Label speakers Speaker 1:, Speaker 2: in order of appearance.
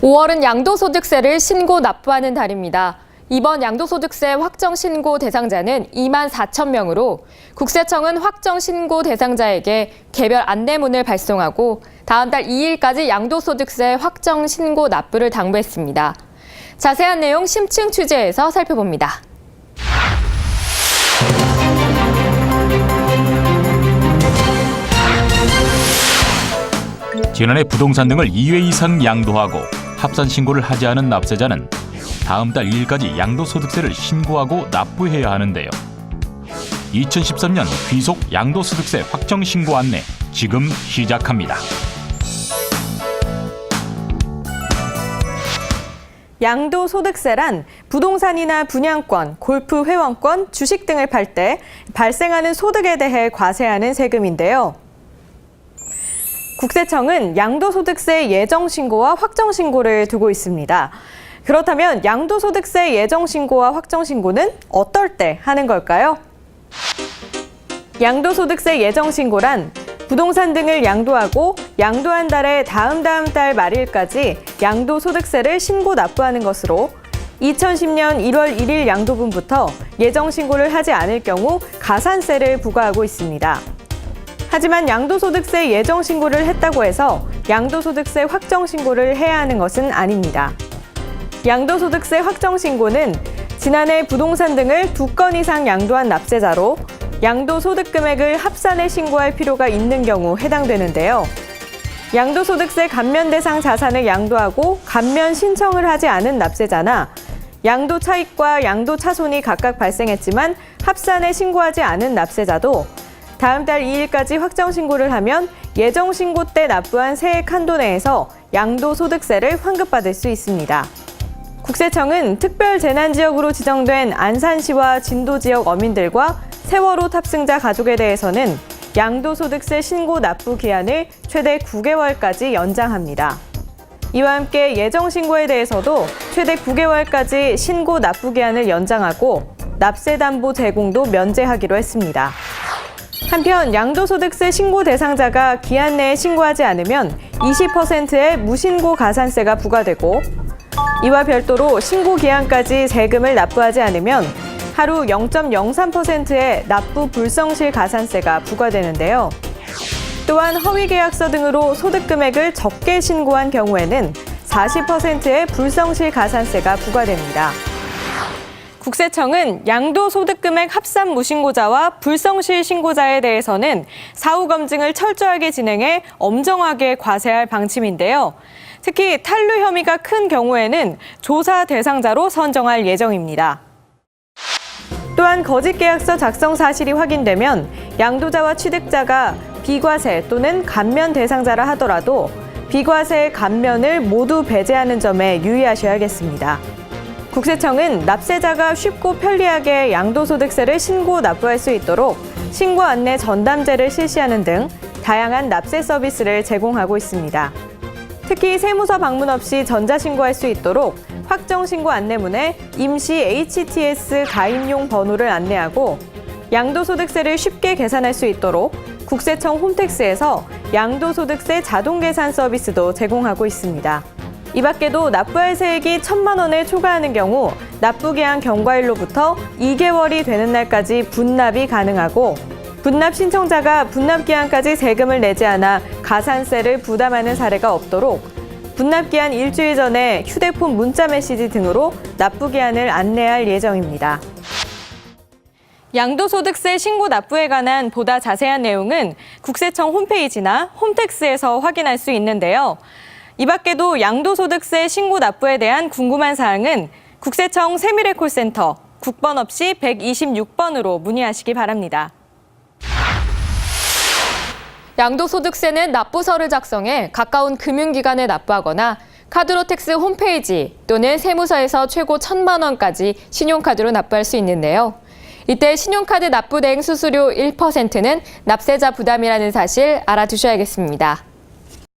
Speaker 1: 5월은 양도소득세를 신고 납부하는 달입니다. 이번 양도소득세 확정신고 대상자는 2만 4천 명으로 국세청은 확정신고 대상자에게 개별 안내문을 발송하고 다음 달 2일까지 양도소득세 확정신고 납부를 당부했습니다. 자세한 내용 심층 취재에서 살펴봅니다.
Speaker 2: 지난해 부동산 등을 2회 이상 양도하고 합산 신고를 하지 않은 납세자는 다음 달 2일까지 양도소득세를 신고하고 납부해야 하는데요. 2013년 귀속 양도소득세 확정신고 안내 지금 시작합니다.
Speaker 3: 양도소득세란 부동산이나 분양권, 골프 회원권, 주식 등을 팔 때 발생하는 소득에 대해 과세하는 세금인데요. 국세청은 양도소득세 예정신고와 확정신고를 두고 있습니다. 그렇다면 양도소득세 예정신고와 확정신고는 어떨 때 하는 걸까요? 양도소득세 예정신고란 부동산 등을 양도하고 양도한 달의 다음 달 말일까지 양도소득세를 신고 납부하는 것으로 2010년 1월 1일 양도분부터 예정신고를 하지 않을 경우 가산세를 부과하고 있습니다. 하지만 양도소득세 예정신고를 했다고 해서 양도소득세 확정신고를 해야 하는 것은 아닙니다. 양도소득세 확정신고는 지난해 부동산 등을 2건 이상 양도한 납세자로 양도소득 금액을 합산해 신고할 필요가 있는 경우 해당되는데요. 양도소득세 감면 대상 자산을 양도하고 감면 신청을 하지 않은 납세자나 양도 차익과 양도 차손이 각각 발생했지만 합산해 신고하지 않은 납세자도 다음 달 2일까지 확정신고를 하면 예정신고 때 납부한 세액 한도 내에서 양도소득세를 환급받을 수 있습니다. 국세청은 특별재난지역으로 지정된 안산시와 진도지역 어민들과 세월호 탑승자 가족에 대해서는 양도소득세 신고 납부 기한을 최대 9개월까지 연장합니다. 이와 함께 예정신고에 대해서도 최대 9개월까지 신고 납부 기한을 연장하고 납세담보 제공도 면제하기로 했습니다. 한편 양도소득세 신고 대상자가 기한 내에 신고하지 않으면 20%의 무신고 가산세가 부과되고 이와 별도로 신고 기한까지 세금을 납부하지 않으면 하루 0.03%의 납부 불성실 가산세가 부과되는데요. 또한 허위계약서 등으로 소득 금액을 적게 신고한 경우에는 40%의 불성실 가산세가 부과됩니다. 국세청은 양도소득금액 합산 무신고자와 불성실 신고자에 대해서는 사후 검증을 철저하게 진행해 엄정하게 과세할 방침인데요. 특히 탈루 혐의가 큰 경우에는 조사 대상자로 선정할 예정입니다. 또한 거짓 계약서 작성 사실이 확인되면 양도자와 취득자가 비과세 또는 감면 대상자라 하더라도 비과세 감면을 모두 배제하는 점에 유의하셔야겠습니다. 국세청은 납세자가 쉽고 편리하게 양도소득세를 신고 납부할 수 있도록 신고 안내 전담제를 실시하는 등 다양한 납세 서비스를 제공하고 있습니다. 특히 세무서 방문 없이 전자신고할 수 있도록 확정신고 안내문에 임시 HTS 가입용 번호를 안내하고 양도소득세를 쉽게 계산할 수 있도록 국세청 홈택스에서 양도소득세 자동계산 서비스도 제공하고 있습니다. 이 밖에도 납부할 세액이 1,000만 원을 초과하는 경우 납부기한 경과일로부터 2개월이 되는 날까지 분납이 가능하고 분납 신청자가 분납기한까지 세금을 내지 않아 가산세를 부담하는 사례가 없도록 분납기한 일주일 전에 휴대폰 문자 메시지 등으로 납부기한을 안내할 예정입니다. 양도소득세 신고 납부에 관한 보다 자세한 내용은 국세청 홈페이지나 홈택스에서 확인할 수 있는데요. 이 밖에도 양도소득세 신고 납부에 대한 궁금한 사항은 국세청 세밀의 콜센터 국번 없이 126번으로 문의하시기 바랍니다.
Speaker 1: 양도소득세는 납부서를 작성해 가까운 금융기관에 납부하거나 카드로텍스 홈페이지 또는 세무서에서 최고 1,000만 원까지 신용카드로 납부할 수 있는데요. 이때 신용카드 납부 대행 수수료 1%는 납세자 부담이라는 사실 알아두셔야겠습니다.